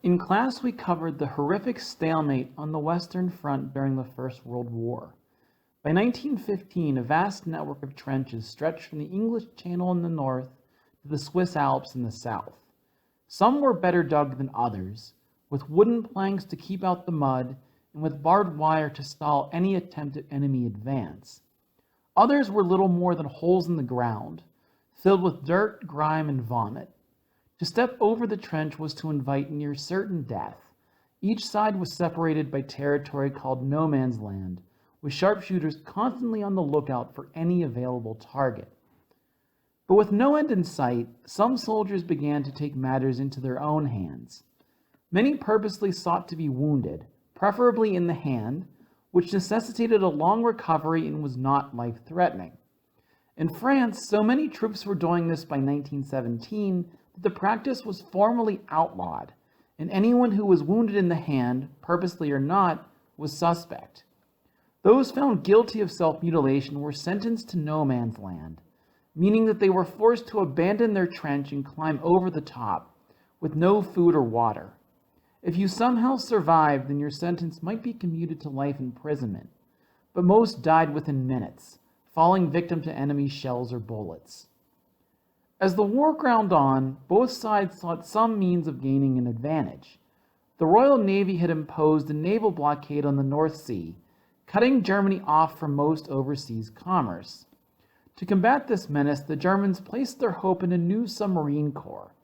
In class, we covered the horrific stalemate on the Western Front during the First World War. By 1915, a vast network of trenches stretched from the English Channel in the north to the Swiss Alps in the south. Some were better dug than others, with wooden planks to keep out the mud and with barbed wire to stall any attempted enemy advance. Others were little more than holes in the ground, filled with dirt, grime, and vomit. To step over the trench was to invite near certain death. Each side was separated by territory called no man's land, with sharpshooters constantly on the lookout for any available target. But with no end in sight, some soldiers began to take matters into their own hands. Many purposely sought to be wounded, preferably in the hand, which necessitated a long recovery and was not life-threatening. In France, so many troops were doing this by 1917 that the practice was formally outlawed, and anyone who was wounded in the hand, purposely or not, was suspect. Those found guilty of self-mutilation were sentenced to no man's land, meaning that they were forced to abandon their trench and climb over the top, with no food or water. If you somehow survived, then your sentence might be commuted to life imprisonment, but most died within minutes, falling victim to enemy shells or bullets. As the war ground on, both sides sought some means of gaining an advantage. The Royal Navy had imposed a naval blockade on the North Sea, cutting Germany off from most overseas commerce. To combat this menace, the Germans placed their hope in a new submarine corps,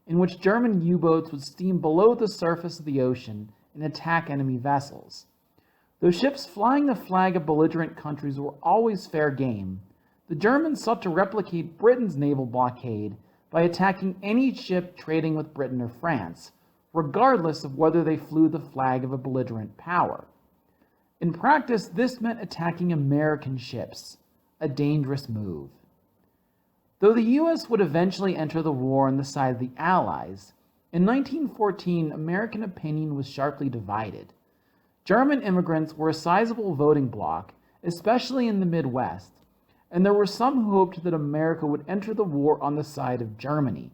in which German U-boats would steam below the surface of the ocean and attack enemy vessels. Though ships flying the flag of belligerent countries were always fair game, the Germans sought to replicate Britain's naval blockade by attacking any ship trading with Britain or France, regardless of whether they flew the flag of a belligerent power. In practice, this meant attacking American ships, a dangerous move. Though the U.S. would eventually enter the war on the side of the Allies, in 1914, American opinion was sharply divided. German immigrants were a sizable voting bloc, especially in the Midwest, and there were some who hoped that America would enter the war on the side of Germany.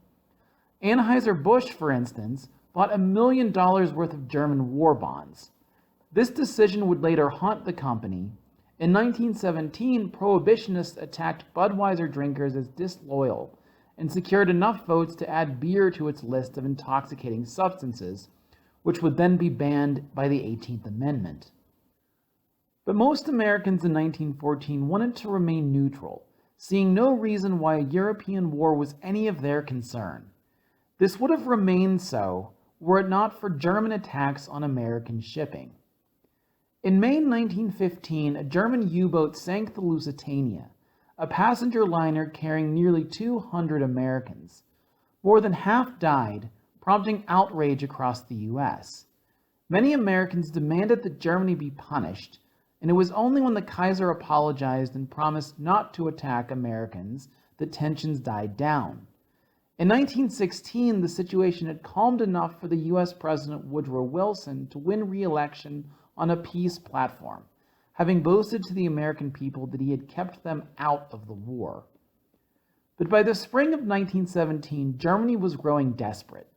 Anheuser-Busch, for instance, bought $1 million worth of German war bonds. This decision would later haunt the company. In 1917, prohibitionists attacked Budweiser drinkers as disloyal and secured enough votes to add beer to its list of intoxicating substances, which would then be banned by the 18th Amendment. But most Americans in 1914 wanted to remain neutral, seeing no reason why a European war was any of their concern. This would have remained so were it not for German attacks on American shipping. In May 1915, a German U-boat sank the Lusitania, a passenger liner carrying nearly 200 Americans. More than half died, prompting outrage across the U.S. Many Americans demanded that Germany be punished, and it was only when the Kaiser apologized and promised not to attack Americans that tensions died down. In 1916, the situation had calmed enough for the U.S. President Woodrow Wilson to win re-election on a peace platform, having boasted to the American people that he had kept them out of the war. But by the spring of 1917, Germany was growing desperate.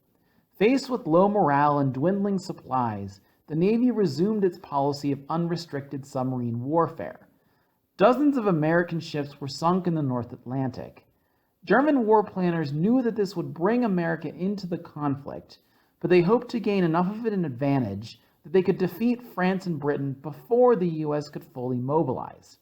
Faced with low morale and dwindling supplies, the Navy resumed its policy of unrestricted submarine warfare. Dozens of American ships were sunk in the North Atlantic. German war planners knew that this would bring America into the conflict, but they hoped to gain enough of an advantage that they could defeat France and Britain before the U.S. could fully mobilize.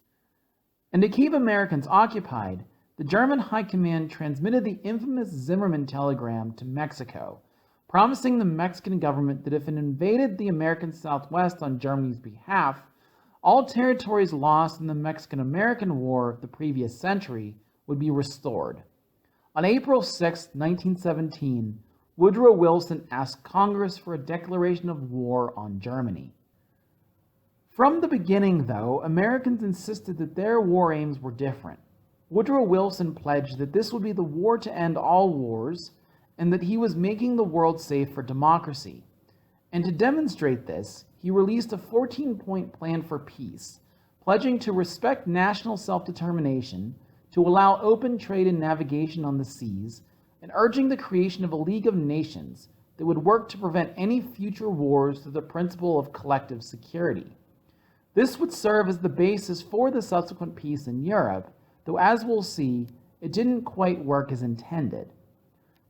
And to keep Americans occupied, the German High Command transmitted the infamous Zimmermann telegram to Mexico, promising the Mexican government that if it invaded the American Southwest on Germany's behalf, all territories lost in the Mexican-American War of the previous century would be restored. On April 6, 1917, Woodrow Wilson asked Congress for a declaration of war on Germany. From the beginning, though, Americans insisted that their war aims were different. Woodrow Wilson pledged that this would be the war to end all wars, and that he was making the world safe for democracy. And to demonstrate this, he released a 14-point plan for peace, pledging to respect national self-determination, to allow open trade and navigation on the seas, and urging the creation of a League of Nations that would work to prevent any future wars through the principle of collective security. This would serve as the basis for the subsequent peace in Europe, though as we'll see, it didn't quite work as intended.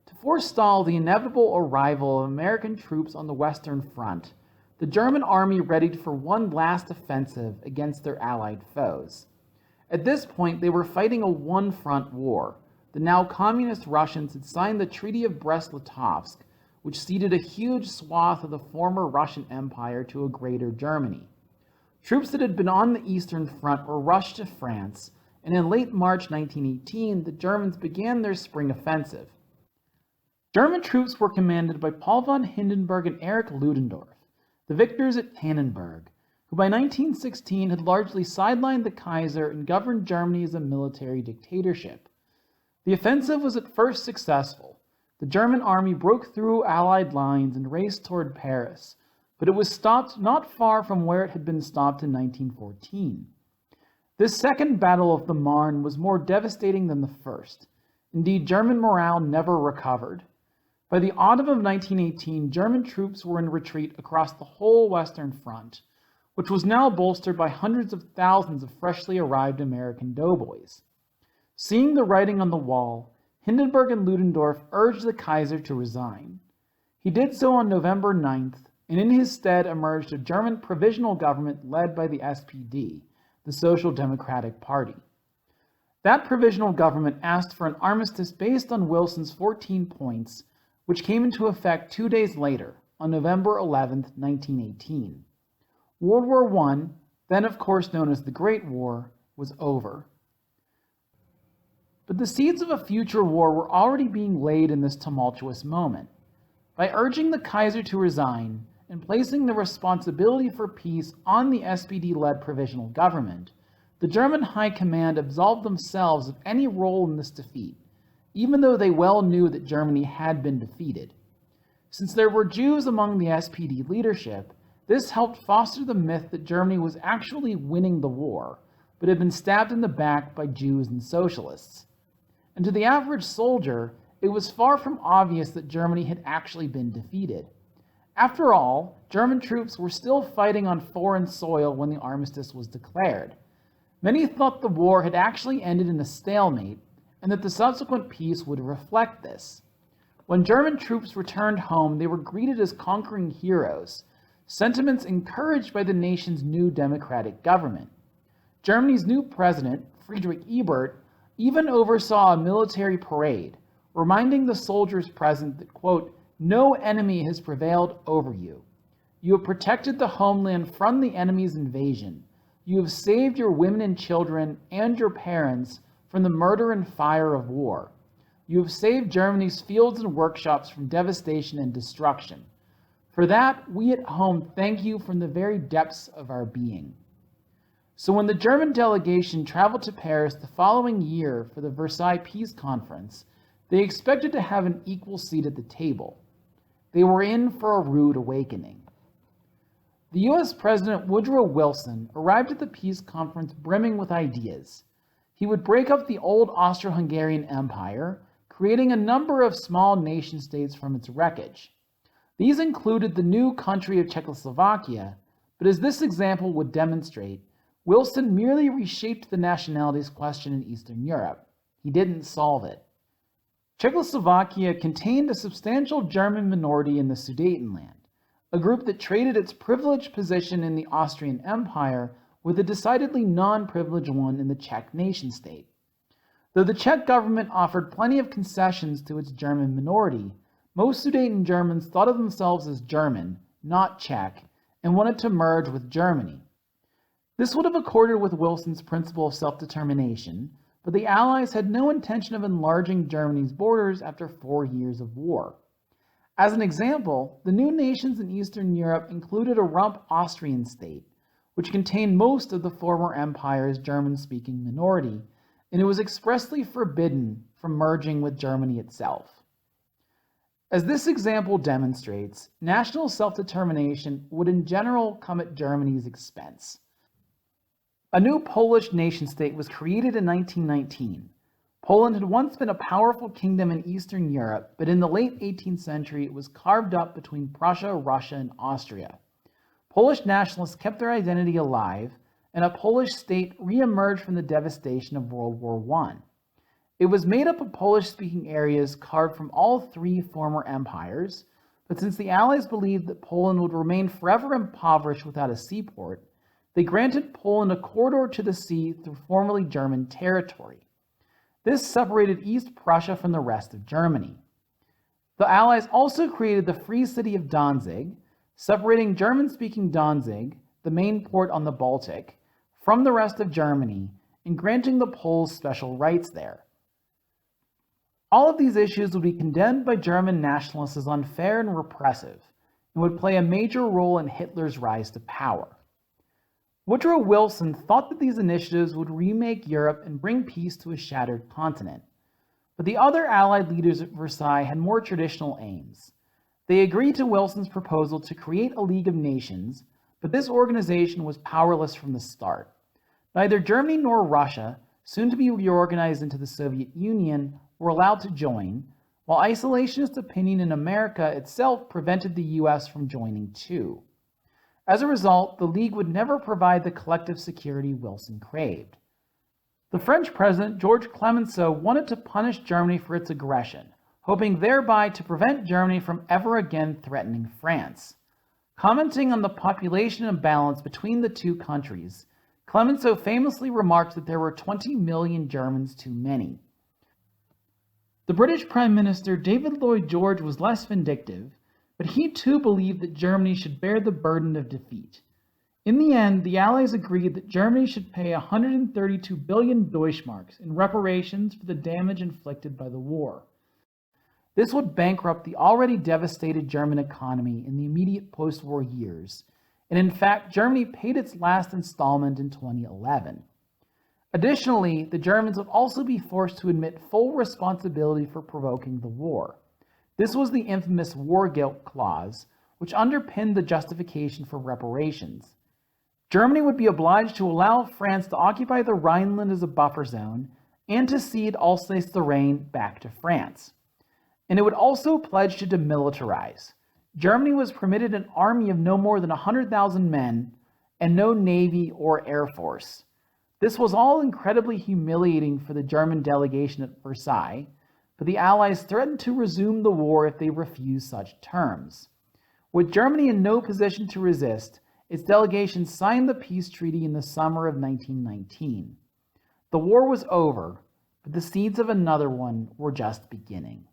To forestall the inevitable arrival of American troops on the Western Front, the German army readied for one last offensive against their Allied foes. At this point, they were fighting a one-front war. The now communist Russians had signed the Treaty of Brest-Litovsk, which ceded a huge swath of the former Russian Empire to a greater Germany. Troops that had been on the Eastern Front were rushed to France, and in late March 1918, the Germans began their spring offensive. German troops were commanded by Paul von Hindenburg and Erich Ludendorff, the victors at Tannenberg, who by 1916 had largely sidelined the Kaiser and governed Germany as a military dictatorship. The offensive was at first successful. The German army broke through Allied lines and raced toward Paris, but it was stopped not far from where it had been stopped in 1914. This second Battle of the Marne was more devastating than the first. Indeed, German morale never recovered. By the autumn of 1918, German troops were in retreat across the whole Western Front, which was now bolstered by hundreds of thousands of freshly arrived American doughboys. Seeing the writing on the wall, Hindenburg and Ludendorff urged the Kaiser to resign. He did so on November 9th, and in his stead emerged a German provisional government led by the SPD, the Social Democratic Party. That provisional government asked for an armistice based on Wilson's 14 points, which came into effect 2 days later, on November 11, 1918. World War I, then of course known as the Great War, was over. But the seeds of a future war were already being laid in this tumultuous moment. By urging the Kaiser to resign and placing the responsibility for peace on the SPD-led provisional government, the German High Command absolved themselves of any role in this defeat, even though they well knew that Germany had been defeated. Since there were Jews among the SPD leadership, this helped foster the myth that Germany was actually winning the war, but had been stabbed in the back by Jews and socialists. And to the average soldier, it was far from obvious that Germany had actually been defeated. After all, German troops were still fighting on foreign soil when the armistice was declared. Many thought the war had actually ended in a stalemate, and that the subsequent peace would reflect this. When German troops returned home, they were greeted as conquering heroes, sentiments encouraged by the nation's new democratic government. Germany's new president, Friedrich Ebert, even oversaw a military parade, reminding the soldiers present that, quote, "No enemy has prevailed over you. You have protected the homeland from the enemy's invasion. You have saved your women and children and your parents from the murder and fire of war. You have saved Germany's fields and workshops from devastation and destruction. For that, we at home thank you from the very depths of our being." So when the German delegation traveled to Paris the following year for the Versailles Peace Conference, they expected to have an equal seat at the table. They were in for a rude awakening. The U.S. President Woodrow Wilson arrived at the peace conference brimming with ideas. He would break up the old Austro-Hungarian Empire, creating a number of small nation-states from its wreckage. These included the new country of Czechoslovakia, but as this example would demonstrate, Wilson merely reshaped the nationalities question in Eastern Europe. He didn't solve it. Czechoslovakia contained a substantial German minority in the Sudetenland, a group that traded its privileged position in the Austrian Empire with a decidedly non-privileged one in the Czech nation-state. Though the Czech government offered plenty of concessions to its German minority, most Sudeten Germans thought of themselves as German, not Czech, and wanted to merge with Germany. This would have accorded with Wilson's principle of self-determination, but the Allies had no intention of enlarging Germany's borders after 4 years of war. As an example, the new nations in Eastern Europe included a rump Austrian state, which contained most of the former empire's German-speaking minority, and it was expressly forbidden from merging with Germany itself. As this example demonstrates, national self-determination would in general come at Germany's expense. A new Polish nation-state was created in 1919. Poland had once been a powerful kingdom in Eastern Europe, but in the late 18th century it was carved up between Prussia, Russia, and Austria. Polish nationalists kept their identity alive, and a Polish state re-emerged from the devastation of World War I. It was made up of Polish-speaking areas carved from all three former empires, but since the Allies believed that Poland would remain forever impoverished without a seaport, they granted Poland a corridor to the sea through formerly German territory. This separated East Prussia from the rest of Germany. The Allies also created the Free City of Danzig, separating German-speaking Danzig, the main port on the Baltic, from the rest of Germany, and granting the Poles special rights there. All of these issues would be condemned by German nationalists as unfair and repressive, and would play a major role in Hitler's rise to power. Woodrow Wilson thought that these initiatives would remake Europe and bring peace to a shattered continent. But the other Allied leaders at Versailles had more traditional aims. They agreed to Wilson's proposal to create a League of Nations, but this organization was powerless from the start. Neither Germany nor Russia, soon to be reorganized into the Soviet Union, were allowed to join, while isolationist opinion in America itself prevented the US from joining too. As a result, the League would never provide the collective security Wilson craved. The French president, Georges Clemenceau, wanted to punish Germany for its aggression, hoping thereby to prevent Germany from ever again threatening France. Commenting on the population imbalance between the two countries, Clemenceau famously remarked that there were 20 million Germans too many. The British Prime Minister David Lloyd George was less vindictive, but he too believed that Germany should bear the burden of defeat. In the end, the Allies agreed that Germany should pay 132 billion Deutschmarks in reparations for the damage inflicted by the war. This would bankrupt the already devastated German economy in the immediate post-war years, and in fact, Germany paid its last installment in 2011. Additionally, the Germans would also be forced to admit full responsibility for provoking the war. This was the infamous war guilt clause, which underpinned the justification for reparations. Germany would be obliged to allow France to occupy the Rhineland as a buffer zone and to cede Alsace-Lorraine back to France. And it would also pledge to demilitarize. Germany was permitted an army of no more than 100,000 men and no navy or air force. This was all incredibly humiliating for the German delegation at Versailles, but the Allies threatened to resume the war if they refused such terms. With Germany in no position to resist, its delegation signed the peace treaty in the summer of 1919. The war was over, but the seeds of another one were just beginning.